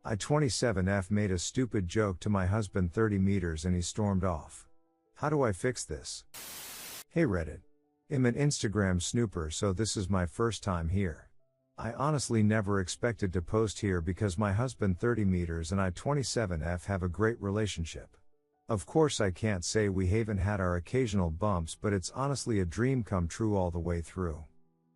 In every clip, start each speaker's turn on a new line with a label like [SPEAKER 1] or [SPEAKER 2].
[SPEAKER 1] I 27F made a stupid joke to my husband 30 meters and he stormed off. How do I fix this? Hey Reddit. I'm an Instagram snooper, so this is my first time here. I honestly never expected to post here because my husband 30 meters and I 27F have a great relationship. Of course I can't say we haven't had our occasional bumps, but it's honestly a dream come true all the way through.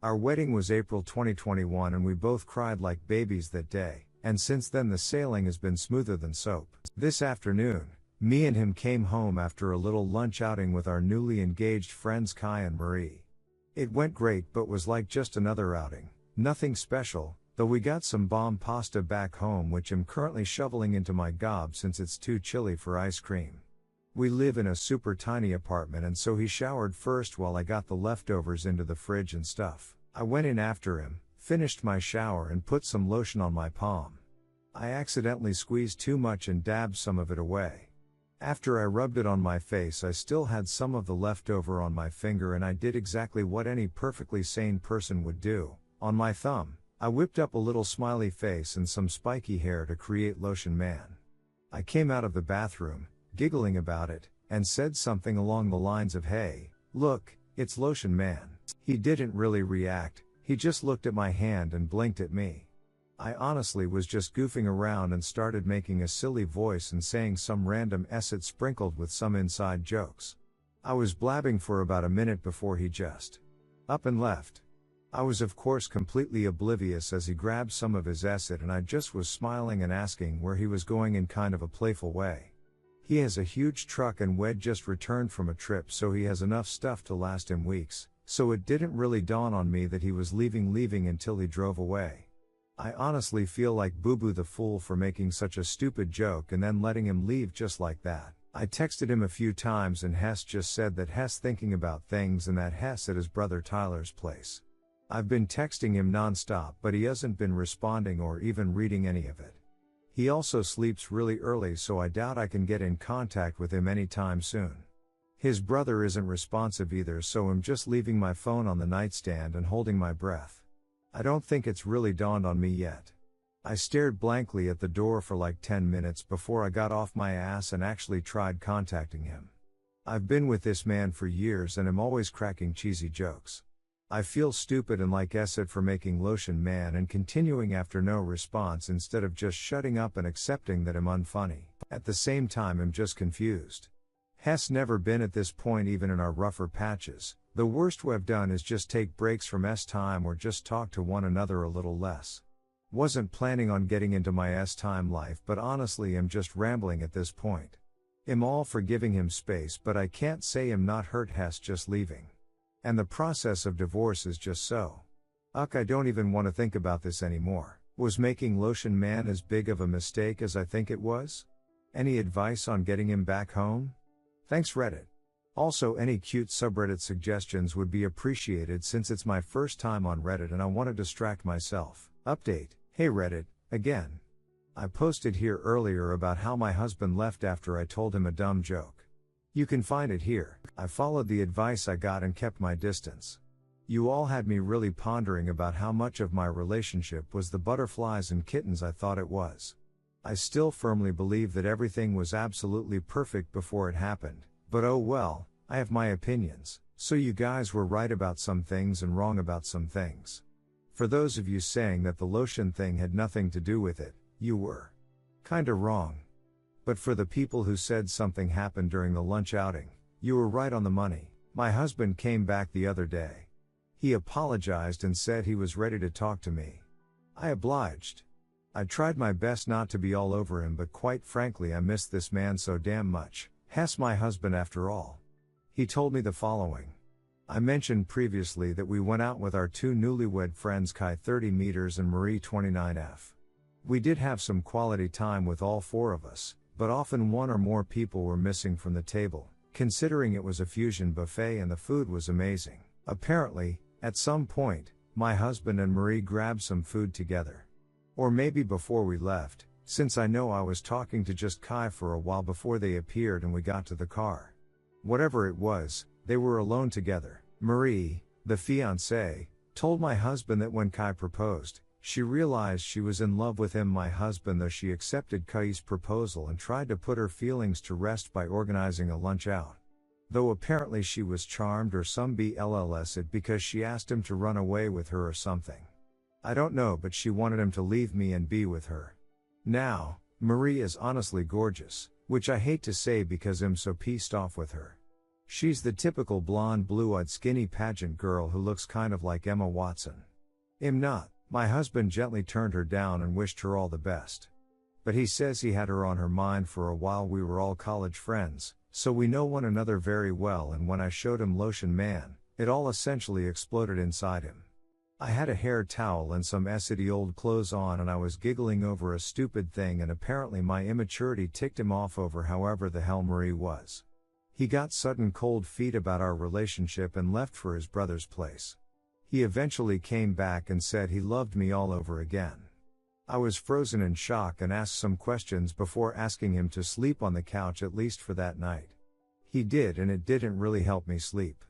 [SPEAKER 1] Our wedding was April 2021 and we both cried like babies that day, and since then the sailing has been smoother than soap. This afternoon, me and him came home after a little lunch outing with our newly engaged friends Kai and Marie. It went great but was like just another outing, nothing special, though we got some bomb pasta back home which I'm currently shoveling into my gob since it's too chilly for ice cream. We live in a super tiny apartment and so he showered first while I got the leftovers into the fridge and stuff. I went in after him, finished my shower and put some lotion on my palm. I accidentally squeezed too much and dabbed some of it away. After I rubbed it on my face, I still had some of the leftover on my finger and I did exactly what any perfectly sane person would do. On my thumb, I whipped up a little smiley face and some spiky hair to create Lotion Man. I came out of the bathroom, giggling about it, and said something along the lines of, "Hey, look, it's Lotion Man." He didn't really react, he just looked at my hand and blinked at me. I honestly was just goofing around and started making a silly voice and saying some random essay sprinkled with some inside jokes. I was blabbing for about a minute before he just up and left. I was of course completely oblivious as he grabbed some of his essay and I just was smiling and asking where he was going in kind of a playful way. He has a huge truck and Wed just returned from a trip, so he has enough stuff to last him weeks, so it didn't really dawn on me that he was leaving until he drove away. I honestly feel like Boo Boo the fool for making such a stupid joke and then letting him leave just like that. I texted him a few times and Hess just said that Hess thinking about things and that Hess at his brother Tyler's place. I've been texting him non-stop but he hasn't been responding or even reading any of it. He also sleeps really early, so I doubt I can get in contact with him anytime soon. His brother isn't responsive either, so I'm just leaving my phone on the nightstand and holding my breath. I don't think it's really dawned on me yet. I stared blankly at the door for like 10 minutes before I got off my ass and actually tried contacting him. I've been with this man for years and am always cracking cheesy jokes. I feel stupid and like Esset for making Lotion Man and continuing after no response instead of just shutting up and accepting that I'm unfunny. At the same time I'm just confused. Hess never been at this point even in our rougher patches. The worst we've done is just take breaks from S time or just talk to one another a little less. Wasn't planning on getting into my S time life, but honestly I'm just rambling at this point. I'm all for giving him space, but I can't say I'm not hurt Hess just leaving. And the process of divorce is just so. I don't even want to think about this anymore. Was making Lotion Man as big of a mistake as I think it was? Any advice on getting him back home? Thanks Reddit. Also, any cute subreddit suggestions would be appreciated since it's my first time on Reddit and I want to distract myself. Update. Hey Reddit, again. I posted here earlier about how my husband left after I told him a dumb joke. You can find it here. I followed the advice I got and kept my distance. You all had me really pondering about how much of my relationship was the butterflies and kittens I thought it was. I still firmly believe that everything was absolutely perfect before it happened. But oh well, I have my opinions, so you guys were right about some things and wrong about some things. For those of you saying that the lotion thing had nothing to do with it, you were kinda wrong. But for the people who said something happened during the lunch outing, you were right on the money. My husband came back the other day. He apologized and said he was ready to talk to me. I obliged. I tried my best not to be all over him, but quite frankly I missed this man so damn much. Hess my husband after all. He told me the following. I mentioned previously that we went out with our two newlywed friends Kai 30 meters and Marie 29F. We did have some quality time with all four of us, but often one or more people were missing from the table, considering it was a fusion buffet and the food was amazing. Apparently, at some point, my husband and Marie grabbed some food together. Or maybe before we left, since I know I was talking to just Kai for a while before they appeared and we got to the car. Whatever it was, they were alone together. Marie, the fiancée, told my husband that when Kai proposed, She realized she was in love with him, my husband, though she accepted Kai's proposal and tried to put her feelings to rest by organizing a lunch out. Though apparently she was charmed or some BLLS it because she asked him to run away with her or something. I don't know, but she wanted him to leave me and be with her. Now, Marie is honestly gorgeous, which I hate to say because I'm so pissed off with her. She's the typical blonde blue-eyed skinny pageant girl who looks kind of like Emma Watson. I'm not. My husband gently turned her down and wished her all the best. But he says he had her on her mind for a while. We were all college friends, so we know one another very well, and when I showed him Lotion Man, it all essentially exploded inside him. I had a hair towel and some acidy old clothes on and I was giggling over a stupid thing, and apparently my immaturity ticked him off over however the hell Marie was. He got sudden cold feet about our relationship and left for his brother's place. He eventually came back and said he loved me all over again. I was frozen in shock and asked some questions before asking him to sleep on the couch at least for that night. He did, and it didn't really help me sleep.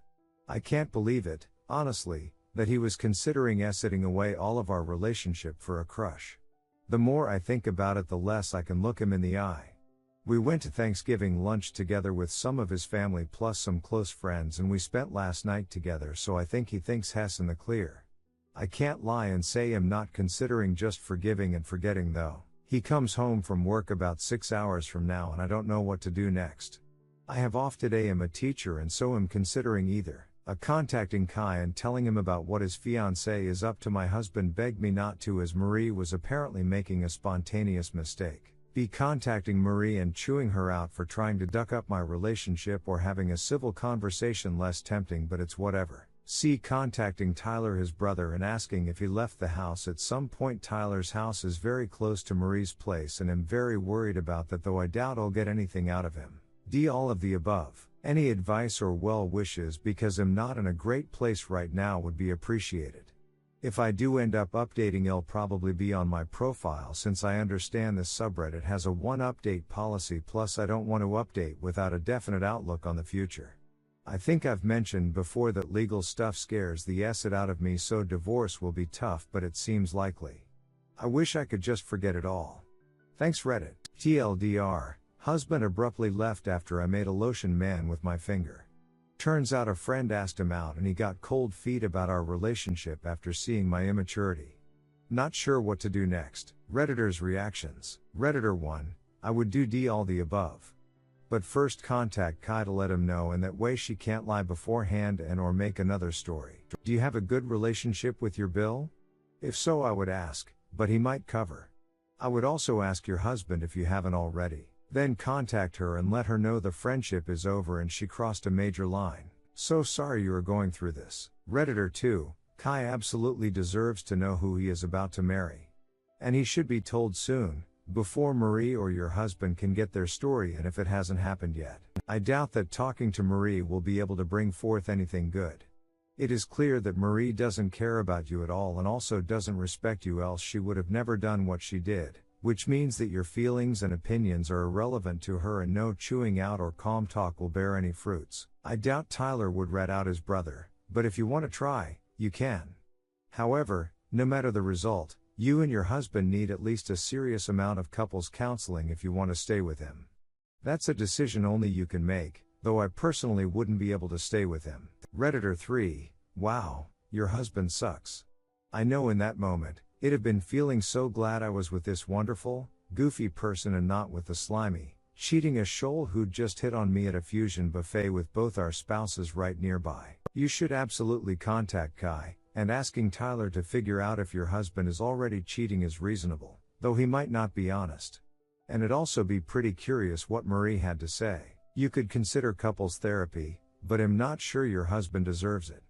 [SPEAKER 1] I can't believe it, honestly, that he was considering exiting away all of our relationship for a crush. The more I think about it, the less I can look him in the eye. We went to Thanksgiving lunch together with some of his family plus some close friends, and we spent last night together, so I think he thinks Hess in the clear. I can't lie and say I'm not considering just forgiving and forgetting though. He comes home from work about 6 hours from now and I don't know what to do next. I have off today. I'm a teacher and so am considering either contacting Kai and telling him about what his fiancée is up to. My husband begged me not to, as Marie was apparently making a spontaneous mistake. B, contacting Marie and chewing her out for trying to duck up my relationship, or having a civil conversation, less tempting, but it's whatever. C, contacting Tyler, his brother, and asking if he left the house at some point. Tyler's house is very close to Marie's place and I'm very worried about that, though I doubt I'll get anything out of him. D, all of the above. Any advice or well wishes, because I'm not in a great place right now, would be appreciated. If I do end up updating, it'll probably be on my profile, since I understand this subreddit has a one update policy, plus I don't want to update without a definite outlook on the future. I think I've mentioned before that legal stuff scares the acid out of me, so divorce will be tough, but it seems likely. I wish I could just forget it all. Thanks Reddit. TLDR, husband abruptly left after I made a Lotion Man with my finger. Turns out a friend asked him out and he got cold feet about our relationship after seeing my immaturity. Not sure what to do next. Redditors' reactions. Redditor 1, I would do D, all the above. But first contact Kai to let him know, and that way she can't lie beforehand and or make another story. Do you have a good relationship with your Bill? If so, I would ask, but he might cover. I would also ask your husband if you haven't already. Then contact her and let her know the friendship is over and she crossed a major line. So sorry you are going through this. Redditor 2, Kai absolutely deserves to know who he is about to marry. And he should be told soon, before Marie or your husband can get their story, and if it hasn't happened yet. I doubt that talking to Marie will be able to bring forth anything good. It is clear that Marie doesn't care about you at all and also doesn't respect you, else she would have never done what she did. Which means that your feelings and opinions are irrelevant to her and no chewing out or calm talk will bear any fruits. I doubt Tyler would rat out his brother, but if you want to try, you can. However, no matter the result, you and your husband need at least a serious amount of couples counseling if you want to stay with him. That's a decision only you can make, though I personally wouldn't be able to stay with him. Redditor 3, wow, your husband sucks. I know in that moment, I'd have been feeling so glad I was with this wonderful, goofy person and not with the slimy, cheating a shoal who'd just hit on me at a fusion buffet with both our spouses right nearby. You should absolutely contact Kai, and asking Tyler to figure out if your husband is already cheating is reasonable, though he might not be honest. And it'd also be pretty curious what Marie had to say. You could consider couples therapy, but I'm not sure your husband deserves it.